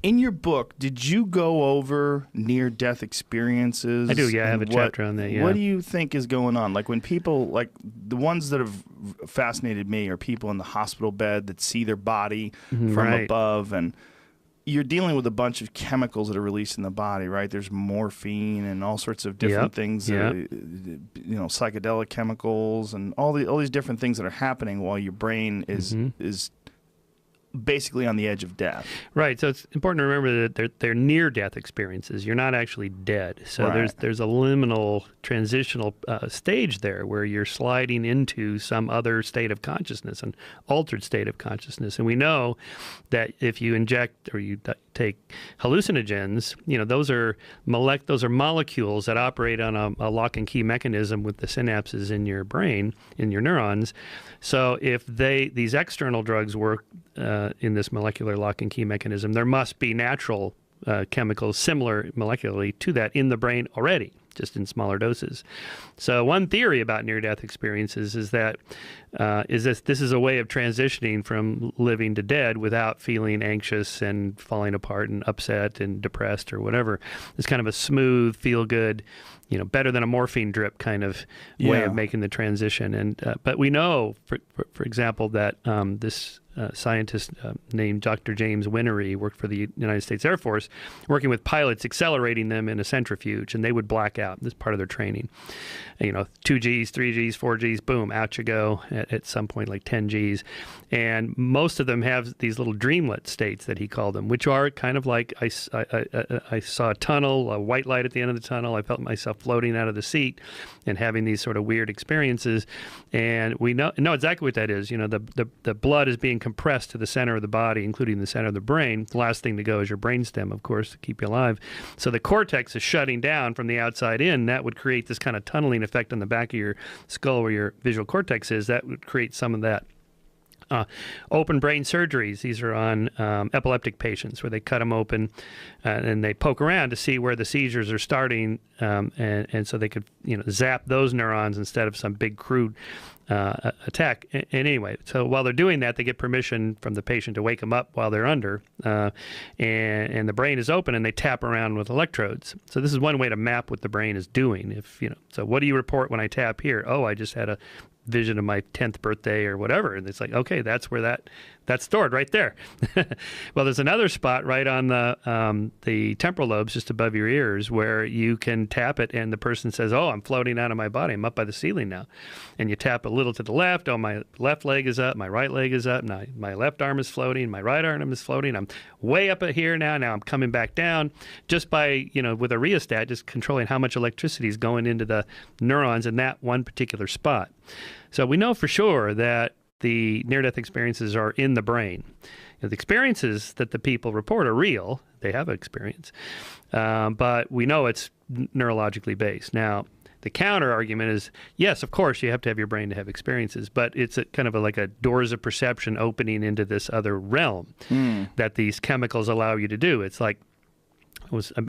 In your book, did you go over near-death experiences? I do, yeah. I have a chapter on that, yeah. What do you think is going on? Like when people, like the ones that have fascinated me are people in the hospital bed that see their body from above, and you're dealing with a bunch of chemicals that are released in the body, right? There's morphine and all sorts of different things, psychedelic chemicals and all these different things that are happening while your brain is basically on the edge of death. Right. So it's important to remember that they're near-death experiences. You're not actually dead. So there's a liminal transitional stage there where you're sliding into some other state of consciousness, an altered state of consciousness. And we know that if you inject or you take hallucinogens, those are molecules that operate on a lock and key mechanism with the synapses in your brain, in your neurons. So if these external drugs work in this molecular lock and key mechanism, there must be natural chemicals similar molecularly to that in the brain already, just in smaller doses. So one theory about near-death experiences is that this is a way of transitioning from living to dead without feeling anxious and falling apart and upset and depressed or whatever. It's kind of a smooth, feel-good, better than a morphine drip kind of way of making the transition. And but we know, for example, that this scientist named Dr. James Winery worked for the United States Air Force, working with pilots, accelerating them in a centrifuge, and they would black out. This is part of their training. 2Gs, 3Gs, 4Gs, boom, out you go at some point, like 10 Gs. And most of them have these little dreamlet states that he called them, which are kind of like I saw a tunnel, a white light at the end of the tunnel. I felt myself floating out of the seat and having these sort of weird experiences. And we know exactly what that is. The blood is being compressed to the center of the body, including the center of the brain. The last thing to go is your brainstem, of course, to keep you alive. So the cortex is shutting down from the outside in. That would create this kind of tunneling effect on the back of your skull where your visual cortex is. That would create some of that. Open brain surgeries. These are on epileptic patients where they cut them open and they poke around to see where the seizures are starting, and so they could zap those neurons instead of some big crude attack. And anyway, so while they're doing that, they get permission from the patient to wake them up while they're under, and the brain is open, and they tap around with electrodes. So this is one way to map what the brain is doing. So what do you report when I tap here? Oh, I just had a vision of my 10th birthday or whatever. And it's like, okay, that's where that's stored right there. Well, there's another spot right on the temporal lobes just above your ears where you can tap it and the person says, oh, I'm floating out of my body. I'm up by the ceiling now. And you tap a little to the left. Oh, my left leg is up. My right leg is up. Now my left arm is floating. My right arm is floating. I'm way up here now. Now I'm coming back down just by, with a rheostat, just controlling how much electricity is going into the neurons in that one particular spot. So we know for sure that the near-death experiences are in the brain. The experiences that the people report are real. They have an experience. But we know it's neurologically based. Now, the counter argument is, yes, of course, you have to have your brain to have experiences, but it's like a doors of perception opening into this other realm that these chemicals allow you to do. It's like,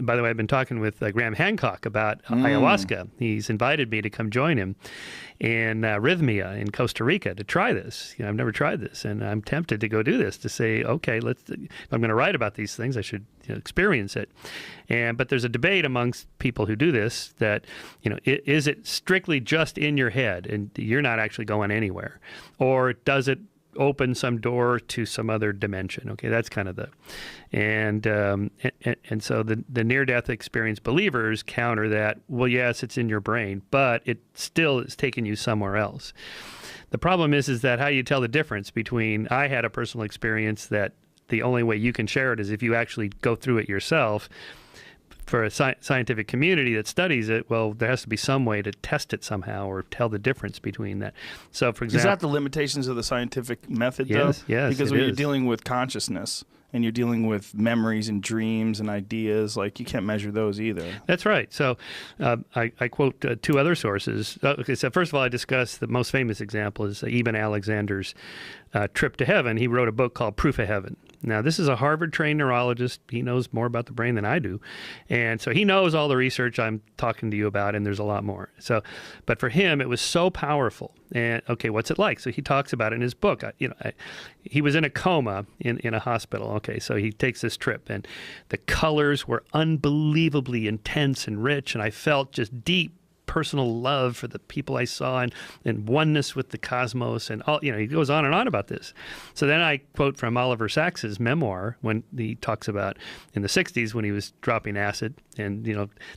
by the way, I've been talking with Graham Hancock about ayahuasca. He's invited me to come join him in Rhythmia in Costa Rica to try this. I've never tried this, and I'm tempted to go do this to say, okay, if I'm going to write about these things, I should experience it. But there's a debate amongst people who do this that, is it strictly just in your head and you're not actually going anywhere, or does it open some door to some other dimension? Okay, that's kind of and so the near-death experience believers counter that. Well, yes, it's in your brain, but it still is taking you somewhere else. The problem is that how you tell the difference between I had a personal experience that the only way you can share it is if you actually go through it yourself. For a scientific community that studies it, well, there has to be some way to test it somehow or tell the difference between that. So, for example, is that the limitations of the scientific method, though? Yes, because when you're dealing with consciousness and you're dealing with memories and dreams and ideas, like you can't measure those either. That's right. So I quote two other sources. Okay, so first of all, I discuss the most famous example is Eben Alexander's trip to heaven. He wrote a book called Proof of Heaven. Now, this is a Harvard-trained neurologist. He knows more about the brain than I do. And so he knows all the research I'm talking to you about, and there's a lot more. But for him, it was so powerful. And, okay, what's it like? So he talks about it in his book. he was in a coma in a hospital. Okay, so he takes this trip, and the colors were unbelievably intense and rich, and I felt just deep personal love for the people I saw and oneness with the cosmos and all, he goes on and on about this. So then I quote from Oliver Sacks's memoir when he talks about in the 60s when he was dropping acid and,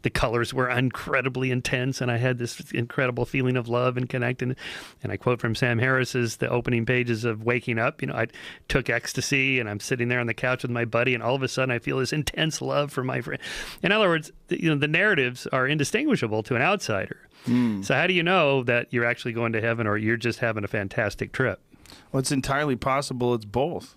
the colors were incredibly intense and I had this incredible feeling of love and connecting. And I quote from Sam Harris's, the opening pages of Waking Up, I took ecstasy and I'm sitting there on the couch with my buddy and all of a sudden I feel this intense love for my friend. In other words, the narratives are indistinguishable to an outsider. So how do you know that you're actually going to heaven or you're just having a fantastic trip? Well, it's entirely possible it's both.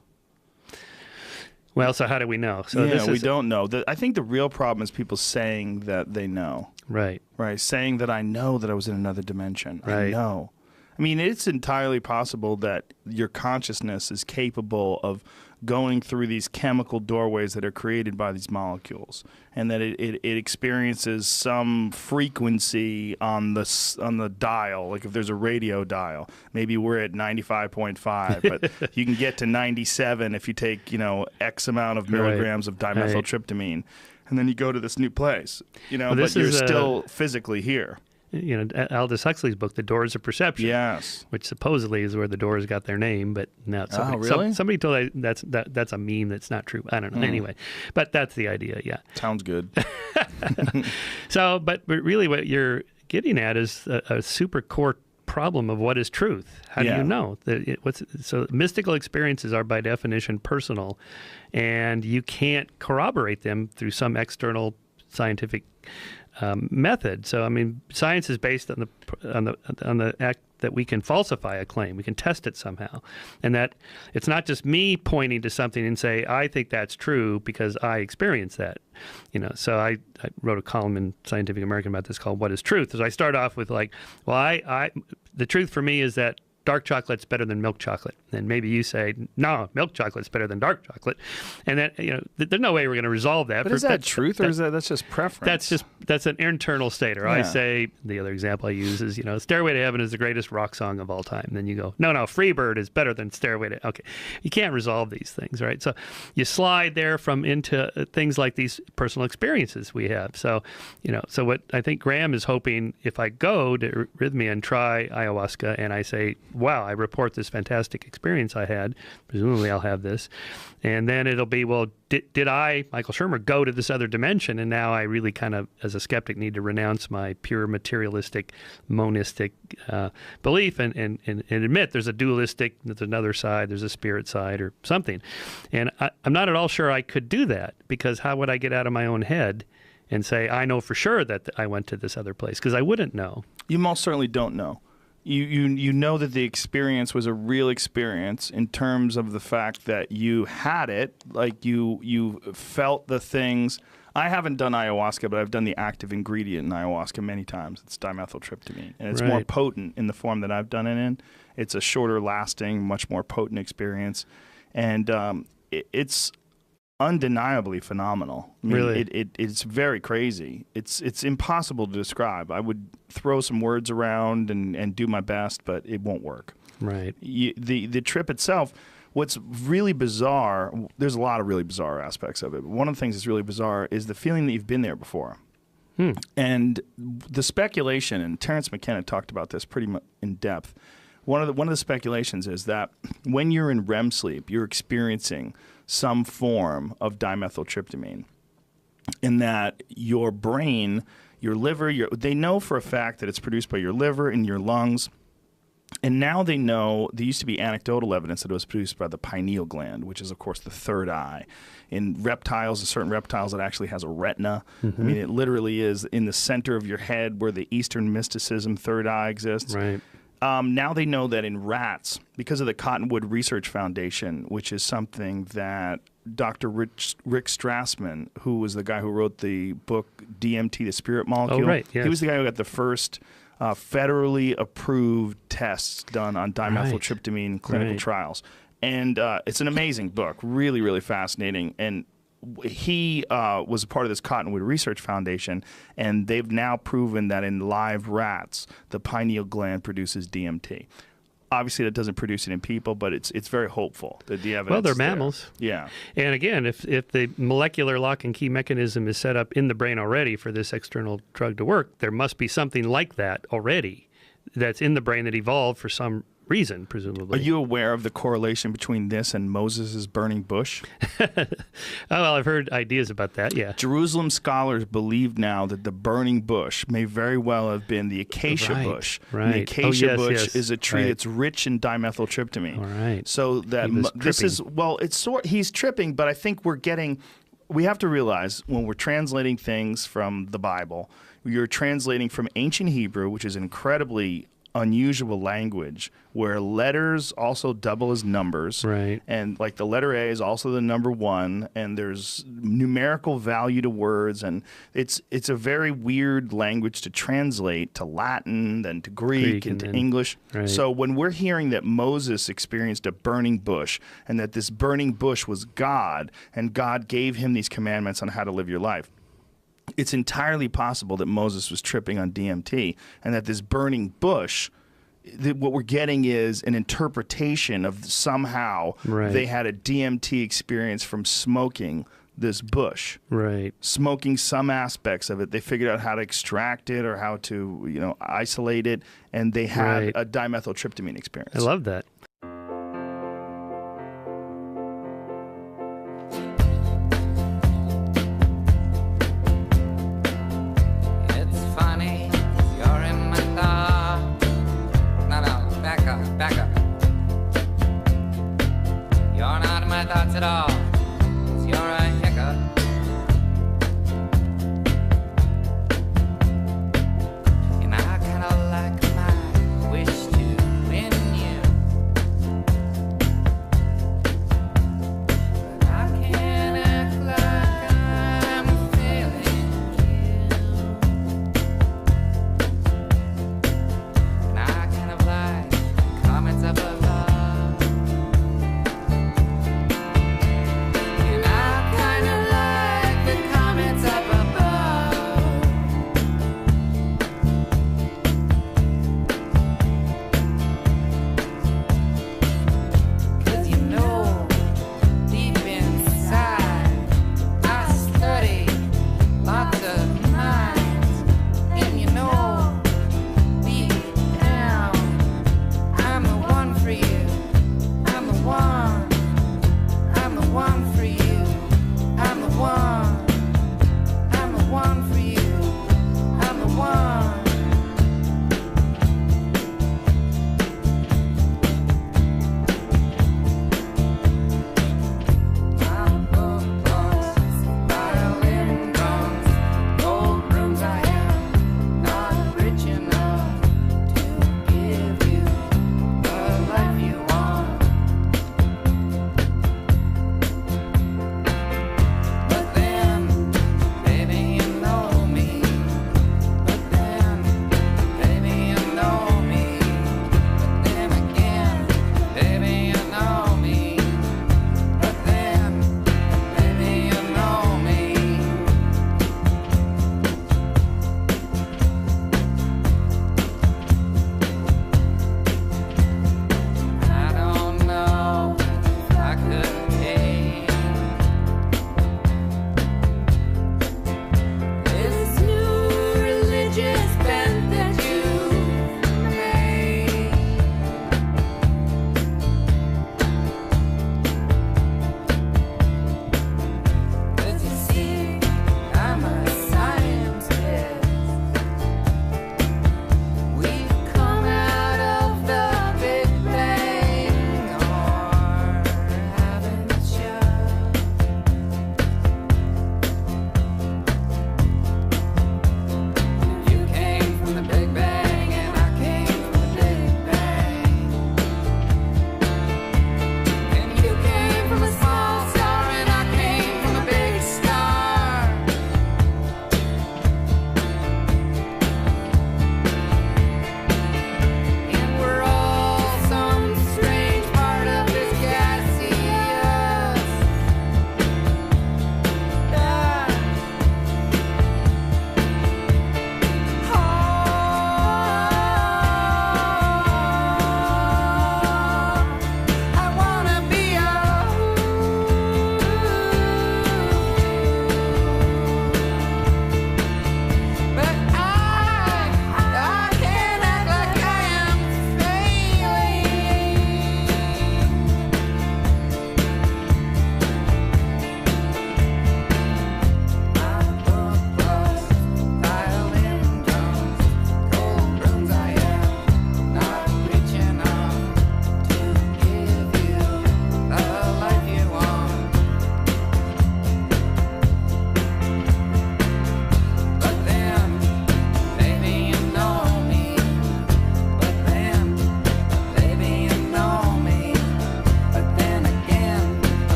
Well, so how do we know? So we don't know. I think the real problem is people saying that they know. Right. Right. Saying that I know that I was in another dimension. Right. I know. I mean, it's entirely possible that your consciousness is capable of going through these chemical doorways that are created by these molecules, and that it experiences some frequency on the dial. Like if there's a radio dial, maybe we're at 95.5, but you can get to 97 if you take X amount of milligrams of dimethyltryptamine, and then you go to this new place. But you're still physically here. Aldous Huxley's book, The Doors of Perception. Yes. Which supposedly is where the Doors got their name, but now somebody told me that's a meme that's not true. I don't know. Anyway, but that's the idea. Yeah. Sounds good. So, but really, what you're getting at is a super core problem of what is truth. How do you know? So mystical experiences are by definition personal, and you can't corroborate them through some external scientific method. So, I mean, science is based on the act that we can falsify a claim. We can test it somehow. And that it's not just me pointing to something and say, I think that's true because I experienced that. So I wrote a column in Scientific American about this called What is Truth? So I start off with like, well, the truth for me is that dark chocolate's better than milk chocolate. And maybe you say, no, milk chocolate's better than dark chocolate. And then, there's no way we're going to resolve that. But is that truth or is that's just preference? That's an internal state. Or I say, the other example I use is, Stairway to Heaven is the greatest rock song of all time. And then you go, no, Freebird is better than Stairway to... Okay. You can't resolve these things, right? So you slide there into things like these personal experiences we have. So, so what I think Graham is hoping, if I go to Rhythmia and try ayahuasca and I say, wow, I report this fantastic experience I had. Presumably I'll have this. And then it'll be, well, did I, Michael Shermer, go to this other dimension? And now I really kind of, as a skeptic, need to renounce my pure materialistic, monistic belief and admit there's a dualistic, there's another side, there's a spirit side or something. And I'm not at all sure I could do that, because how would I get out of my own head and say, I know for sure that I went to this other place? Because I wouldn't know. You most certainly don't know. You know that the experience was a real experience in terms of the fact that you had it, like you felt the things. I haven't done ayahuasca, but I've done the active ingredient in ayahuasca many times. It's dimethyltryptamine, and it's more potent in the form that I've done it in. It's a shorter lasting, much more potent experience, and it's undeniably phenomenal. I mean, really? It's very crazy. It's impossible to describe. I would throw some words around and do my best, but it won't work. Right. The trip itself, what's really bizarre, there's a lot of really bizarre aspects of it. But one of the things that's really bizarre is the feeling that you've been there before. And the speculation, and Terence McKenna talked about this pretty much in depth. One of the speculations is that when you're in REM sleep, you're experiencing some form of dimethyltryptamine, in that your brain, your liver, they know for a fact that it's produced by your liver and your lungs. And now they know, there used to be anecdotal evidence that it was produced by the pineal gland, which is, of course, the third eye. In reptiles, in certain reptiles, it actually has a retina. I mean, it literally is in the center of your head where the Eastern mysticism third eye exists. Right. Now they know that in rats, because of the Cottonwood Research Foundation, which is something that Dr. Rick Strassman, who was the guy who wrote the book DMT, the Spirit Molecule, he was the guy who got the first federally approved tests done on dimethyltryptamine clinical trials. And it's an amazing book, really, really fascinating. And he was a part of this Cottonwood Research Foundation, and they've now proven that in live rats, the pineal gland produces DMT. obviously that doesn't produce it in people, but it's very hopeful that the evidence. Well, they're is there. mammals. Yeah. And again, if the molecular lock and key mechanism is set up in the brain already for this external drug to work, there must be something like that already that's in the brain that evolved for some reason, presumably. Are you aware of the correlation between this and Moses' burning bush? Oh, well, I've heard ideas about that, yeah. Jerusalem scholars believe now that the burning bush may very well have been the acacia bush. Right. And the acacia bush is a tree right. that's rich in dimethyltryptamine. All right. So that this is, well, he's tripping, but I think we have to realize when we're translating things from the Bible, you're translating from ancient Hebrew, which is incredibly unusual language, where letters also double as numbers, right? And like the letter A is also the number 1, and there's numerical value to words, and it's a very weird language to translate to Latin, then to Greek and to English. Right. So when we're hearing that Moses experienced a burning bush, and that this burning bush was God, and God gave him these commandments on how to live your life, it's entirely possible that Moses was tripping on DMT, and that this burning bush, what we're getting is an interpretation of somehow they had a DMT experience from smoking this bush. Right. Smoking some aspects of it. They figured out how to extract it or how to, isolate it, and they had a dimethyltryptamine experience. I love that.